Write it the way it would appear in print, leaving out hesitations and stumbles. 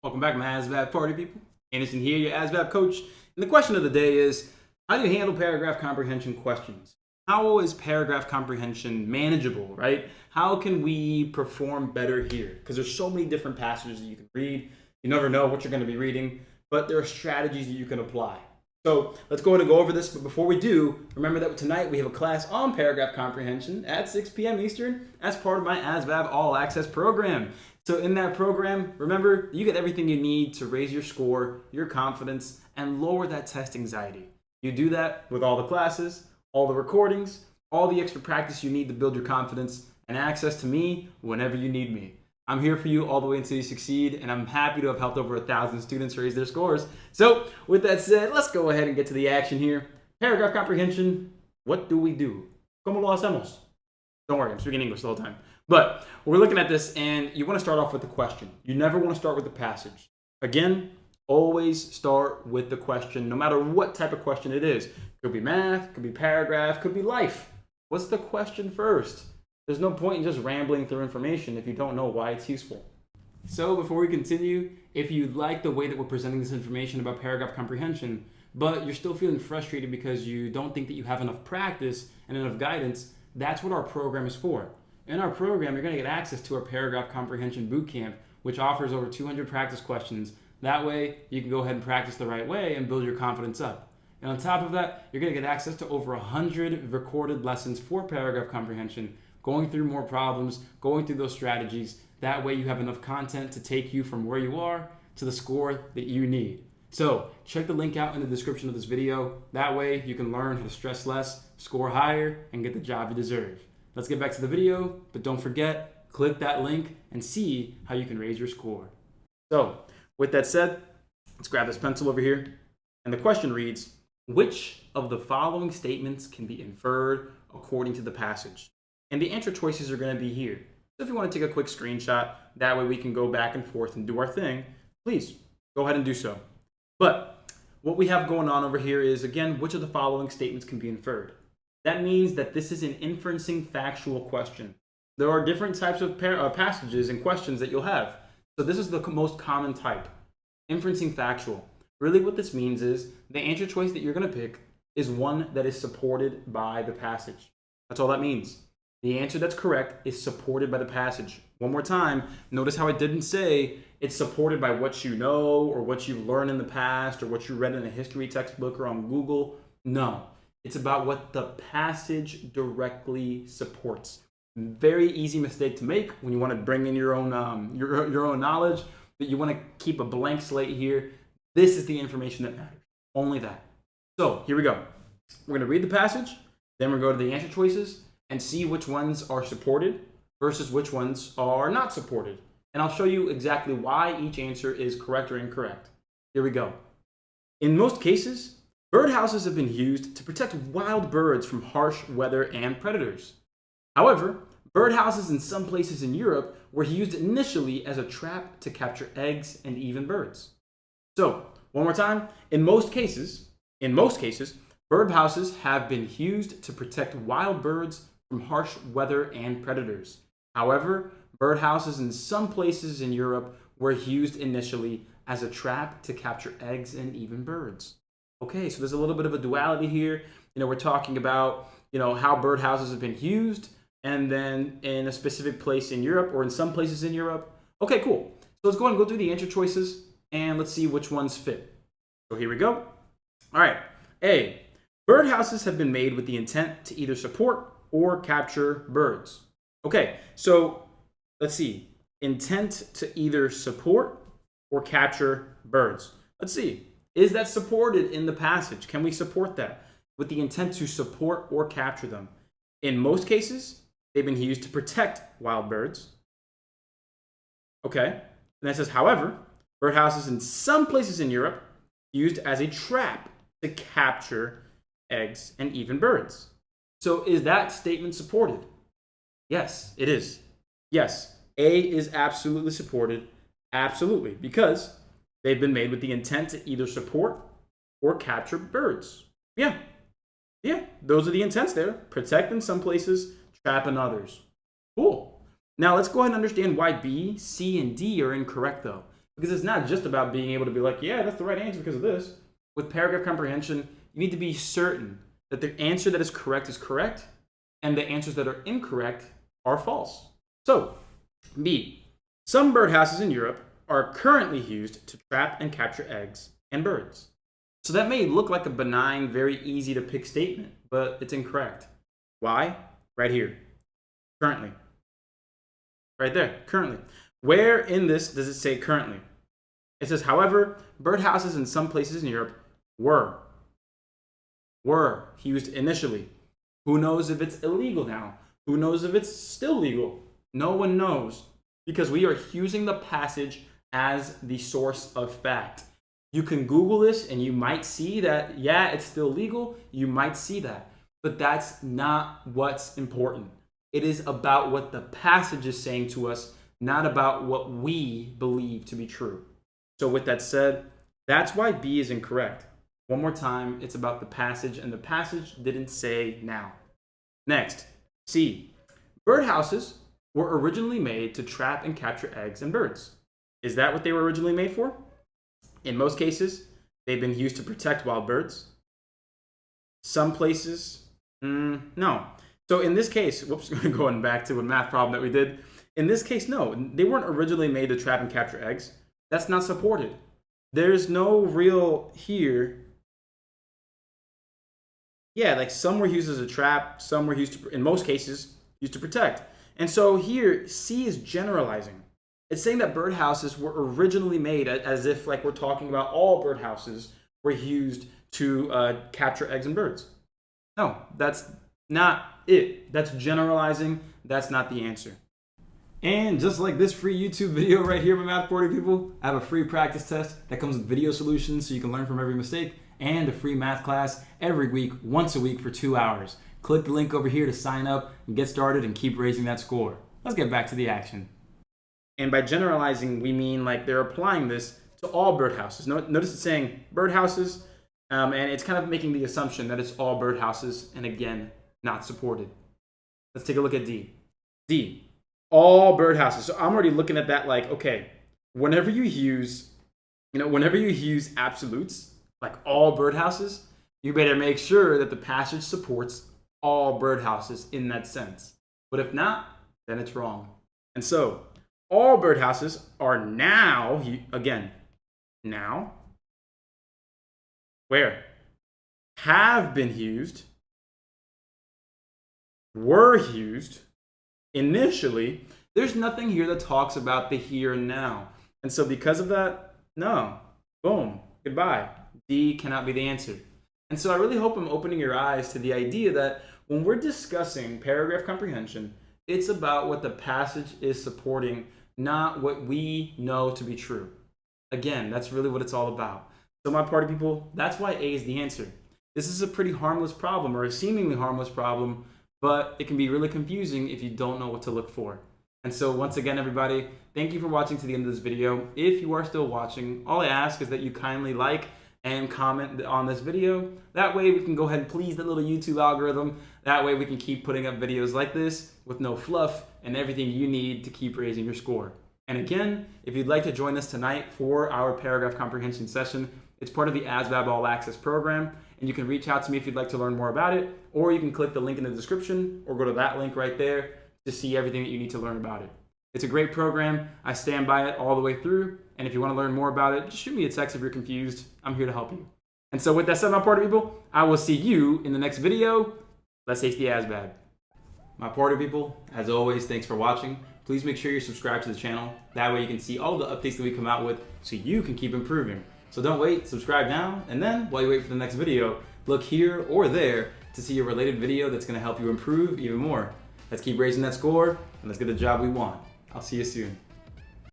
Welcome back, my ASVAB party people. Anderson here, your ASVAB coach. And the question of the day is, how do you handle paragraph comprehension questions? How is paragraph comprehension manageable, right? How can we perform better here? Because there's so many different passages that you can read. You never know what you're going to be reading, but there are strategies that you can apply. So let's go ahead and go over this. But before we do, remember that tonight we have a class on paragraph comprehension at 6 p.m. Eastern as part of my ASVAB All-Access Program. So in that program, remember, you get everything you need to raise your score, your confidence, and lower that test anxiety. You do that with all the classes, all the recordings, all the extra practice you need to build your confidence, and access to me whenever you need me. I'm here for you all the way until you succeed, and I'm happy to have helped over 1,000 students raise their scores. So with that said, let's go ahead and get to the action here. Paragraph comprehension, what do we do? ¿Cómo lo hacemos? Don't worry, I'm speaking English the whole time. But we're looking at this, and you want to start off with the question. You never want to start with the passage. Again, always start with the question, no matter what type of question it is. Could be math, could be paragraph, could be life. What's the question first? There's no point in just rambling through information if you don't know why it's useful. So before we continue, if you like the way that we're presenting this information about paragraph comprehension, but you're still feeling frustrated because you don't think that you have enough practice and enough guidance, that's what our program is for. In our program, you're going to get access to our Paragraph Comprehension Bootcamp, which offers over 200 practice questions. That way, you can go ahead and practice the right way and build your confidence up. And on top of that, you're going to get access to over 100 recorded lessons for Paragraph Comprehension, going through more problems, going through those strategies. That way, you have enough content to take you from where you are to the score that you need. So check the link out in the description of this video. That way, you can learn how to stress less, score higher, and get the job you deserve. Let's get back to the video, but don't forget, click that link and see how you can raise your score. So, with that said, let's grab this pencil over here. And the question reads, which of the following statements can be inferred according to the passage? And the answer choices are going to be here. So if you want to take a quick screenshot, that way we can go back and forth and do our thing, please go ahead and do so. But what we have going on over here is, again, which of the following statements can be inferred? That means that this is an inferencing factual question. There are different types of passages and questions that you'll have. So this is the most common type, inferencing factual. Really what this means is the answer choice that you're going to pick is one that is supported by the passage. That's all that means. The answer that's correct is supported by the passage. One more time, notice how I didn't say it's supported by what you know or what you've learned in the past or what you read in a history textbook or on Google. No. It's about what the passage directly supports. Very easy mistake to make when you want to bring in your own knowledge, but you want to keep a blank slate here. This is the information that matters. Only that. So here we go. We're going to read the passage, then we're going to go to the answer choices and see which ones are supported versus which ones are not supported. And I'll show you exactly why each answer is correct or incorrect. Here we go. In most cases, birdhouses have been used to protect wild birds from harsh weather and predators. However, birdhouses in some places in Europe were used initially as a trap to capture eggs and even birds. So, one more time, in most cases, birdhouses have been used to protect wild birds from harsh weather and predators. However, birdhouses in some places in Europe were used initially as a trap to capture eggs and even birds. Okay, so there's a little bit of a duality here. We're talking about, how birdhouses have been used, and then in a specific place in Europe or in some places in Europe. Okay, cool. So let's go ahead and go through the answer choices, and let's see which ones fit. So here we go. All right. A, birdhouses have been made with the intent to either support or capture birds. Okay, so let's see. Intent to either support or capture birds. Let's see. Is that supported in the passage? Can we support that with the intent to support or capture them? In most cases, they've been used to protect wild birds. Okay, and that says, however, birdhouses in some places in Europe used as a trap to capture eggs and even birds. So is that statement supported? Yes, it is. Yes, A is absolutely supported. Absolutely, because they've been made with the intent to either support or capture birds. Yeah, those are the intents there. Protect in some places, trap in others. Cool. Now let's go ahead and understand why B, C, and D are incorrect though. Because it's not just about being able to be like, yeah, that's the right answer because of this. With paragraph comprehension, you need to be certain that the answer that is correct, and the answers that are incorrect are false. So, B, some birdhouses in Europe are currently used to trap and capture eggs and birds. So that may look like a benign, very easy to pick statement, but it's incorrect. Why? Right here. Currently. Right there. Currently. Where in this does it say currently? It says, however, birdhouses in some places in Europe were used initially. Who knows if it's illegal now? Who knows if it's still legal? No one knows, because we are using the passage as the source of fact. You can Google this and you might see that, yeah, it's still legal. You might see that, but that's not what's important. It is about what the passage is saying to us, not about what we believe to be true. So with that said, that's why B is incorrect. One more time, it's about the passage, and the passage didn't say now. Next, C. Birdhouses were originally made to trap and capture eggs and birds. Is that what they were originally made for? In most cases, they've been used to protect wild birds. Some places, no. So in this case, whoops, going back to a math problem that we did. In this case, no, they weren't originally made to trap and capture eggs. That's not supported. There's no real here. Yeah, like some were used as a trap, some were used to, in most cases, used to protect. And so here, C is generalizing. It's saying that birdhouses were originally made as if like we're talking about all birdhouses were used to capture eggs and birds. No, that's not it. That's generalizing. That's not the answer. And just like this free YouTube video right here, my Math 40 people, I have a free practice test that comes with video solutions so you can learn from every mistake, and a free math class every week, once a week for 2 hours. Click the link over here to sign up and get started and keep raising that score. Let's get back to the action. And by generalizing, we mean like they're applying this to all birdhouses. Notice it's saying birdhouses, and it's kind of making the assumption that it's all birdhouses, and again, not supported. Let's take a look at D. D, all birdhouses. So I'm already looking at that like, okay, whenever you use absolutes, like all birdhouses, you better make sure that the passage supports all birdhouses in that sense. But if not, then it's wrong. And so all birdhouses are now, again, now, where? Have been used, were used, initially. There's nothing here that talks about the here and now. And so because of that, no, boom, goodbye. D cannot be the answer. And so I really hope I'm opening your eyes to the idea that when we're discussing paragraph comprehension, it's about what the passage is supporting, not what we know to be true. Again, that's really what it's all about. So my party people, that's why A is the answer. This is a pretty harmless problem, or a seemingly harmless problem, but it can be really confusing if you don't know what to look for. And so once again, everybody, thank you for watching to the end of this video. If you are still watching, all I ask is that you kindly like and comment on this video. That way we can go ahead and please the little YouTube algorithm. That way we can keep putting up videos like this with no fluff and everything you need to keep raising your score. And again, if you'd like to join us tonight for our paragraph comprehension session, it's part of the ASVAB All-Access Program, and you can reach out to me if you'd like to learn more about it, or you can click the link in the description or go to that link right there to see everything that you need to learn about it. It's a great program. I stand by it all the way through, and if you want to learn more about it, just shoot me a text if you're confused. I'm here to help you. And so with that said, my party people, I will see you in the next video. Let's taste the ASVAB. My party people, as always, thanks for watching. Please make sure you're subscribed to the channel. That way you can see all the updates that we come out with so you can keep improving. So don't wait, subscribe now, and then while you wait for the next video, look here or there to see a related video that's going to help you improve even more. Let's keep raising that score, and let's get the job we want. I'll see you soon.